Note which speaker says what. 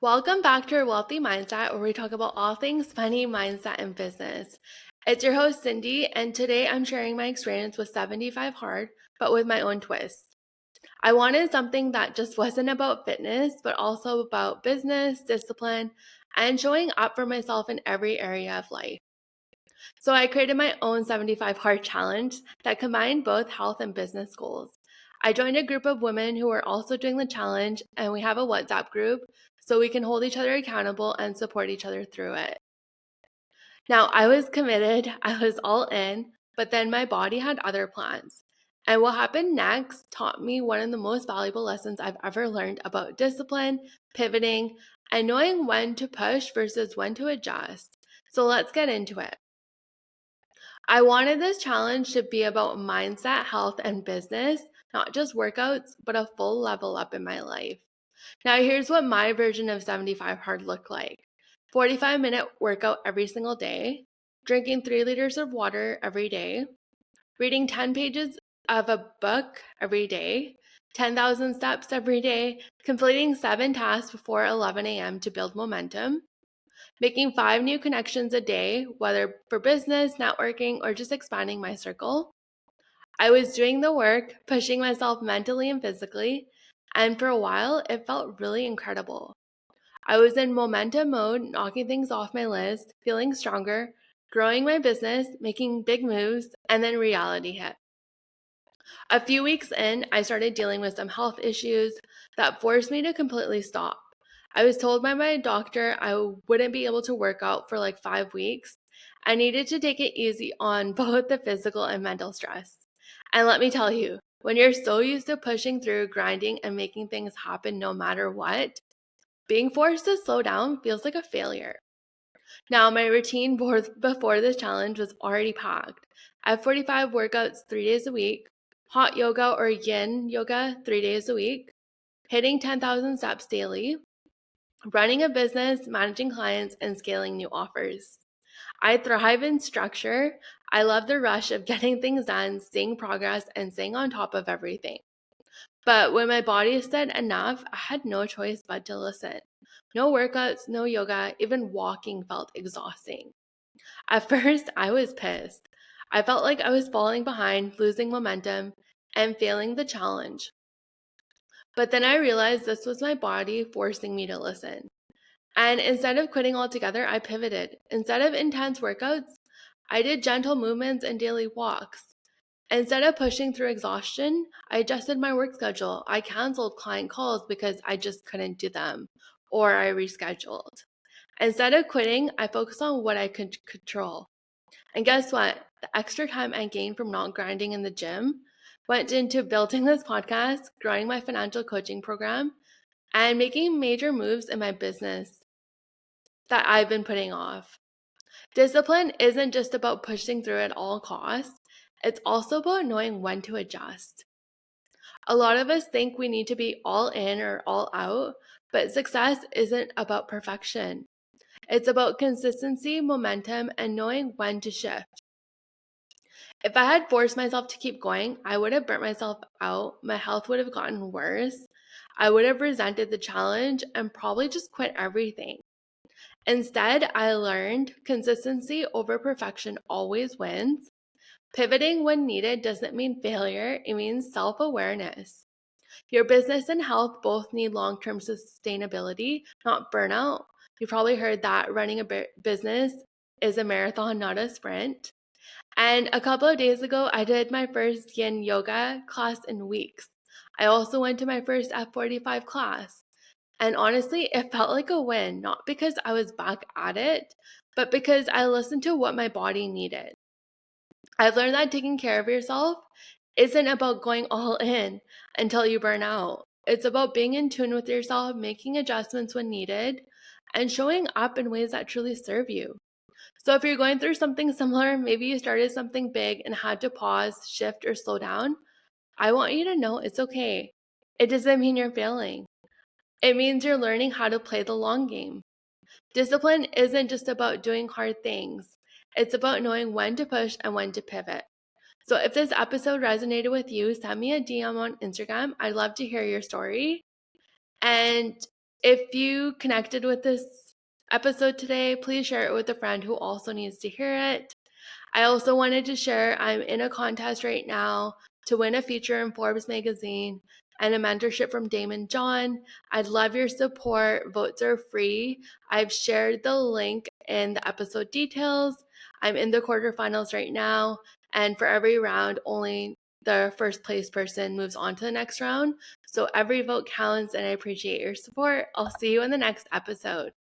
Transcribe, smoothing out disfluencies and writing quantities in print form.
Speaker 1: Welcome back to our Wealthy Mindset, where we talk about all things money, mindset, and business. It's your host, Cindy, and today I'm sharing my experience with 75 Hard, but with my own twist. I wanted something that just wasn't about fitness, but also about business, discipline, and showing up for myself in every area of life. So I created my own 75 Hard challenge that combined both health and business goals. I joined a group of women who are also doing the challenge, and we have a WhatsApp group so we can hold each other accountable and support each other through it. Now, I was committed, I was all in, but then my body had other plans. And what happened next taught me one of the most valuable lessons I've ever learned about discipline, pivoting, and knowing when to push versus when to adjust. So let's get into it. I wanted this challenge to be about mindset, health, and business, not just workouts, but a full level up in my life. Now, here's what my version of 75 Hard looked like: 45-minute workout every single day, drinking 3 liters of water every day, reading 10 pages of a book every day, 10,000 steps every day, completing 7 tasks before 11 a.m. to build momentum, making 5 new connections a day, whether for business, networking, or just expanding my circle. I was doing the work, pushing myself mentally and physically, and for a while, it felt really incredible. I was in momentum mode, knocking things off my list, feeling stronger, growing my business, making big moves, and then reality hit. A few weeks in, I started dealing with some health issues that forced me to completely stop. I was told by my doctor I wouldn't be able to work out for like 5 weeks. I needed to take it easy on both the physical and mental stress. And let me tell you, when you're so used to pushing through, grinding, and making things happen no matter what, being forced to slow down feels like a failure. Now, my routine before this challenge was already packed. I have 45 workouts 3 days a week, hot yoga or yin yoga 3 days a week, hitting 10,000 steps daily, running a business, managing clients, and scaling new offers. I thrive in structure. I love the rush of getting things done, seeing progress, and staying on top of everything. But when my body said enough, I had no choice but to listen. No workouts, no yoga, even walking felt exhausting. At first, I was pissed. I felt like I was falling behind, losing momentum, and failing the challenge. But then I realized this was my body forcing me to listen. And instead of quitting altogether, I pivoted. Instead of intense workouts, I did gentle movements and daily walks. Instead of pushing through exhaustion, I adjusted my work schedule. I canceled client calls because I just couldn't do them, or I rescheduled. Instead of quitting, I focused on what I could control. And guess what? The extra time I gained from not grinding in the gym went into building this podcast, growing my financial coaching program, and making major moves in my business that I've been putting off. Discipline isn't just about pushing through at all costs, it's also about knowing when to adjust. A lot of us think we need to be all in or all out, but success isn't about perfection. It's about consistency, momentum, and knowing when to shift. If I had forced myself to keep going, I would have burnt myself out. My health would have gotten worse. I would have resented the challenge and probably just quit everything. Instead, I learned consistency over perfection always wins. Pivoting when needed doesn't mean failure, it means self awareness. Your business and health both need long term sustainability, not burnout. You probably heard that running a business is a marathon, not a sprint. And a couple of days ago, I did my first yin yoga class in weeks. I also went to my first F45 class. And honestly, it felt like a win, not because I was back at it, but because I listened to what my body needed. I've learned that taking care of yourself isn't about going all in until you burn out. It's about being in tune with yourself, making adjustments when needed, and showing up in ways that truly serve you. So if you're going through something similar, maybe you started something big and had to pause, shift, or slow down, I want you to know it's okay. It doesn't mean you're failing. It means you're learning how to play the long game. Discipline isn't just about doing hard things. It's about knowing when to push and when to pivot. So if this episode resonated with you, send me a DM on Instagram. I'd love to hear your story. And If you connected with this episode today, please share it with a friend who also needs to hear it. I also wanted to share I'm in a contest right now to win a feature in Forbes magazine and a mentorship from Damon John. I'd love your support. Votes are free. I've shared the link in the episode details. I'm in the quarterfinals right now, and for every round, only the first place person moves on to the next round. So every vote counts, and I appreciate your support. I'll see you in the next episode.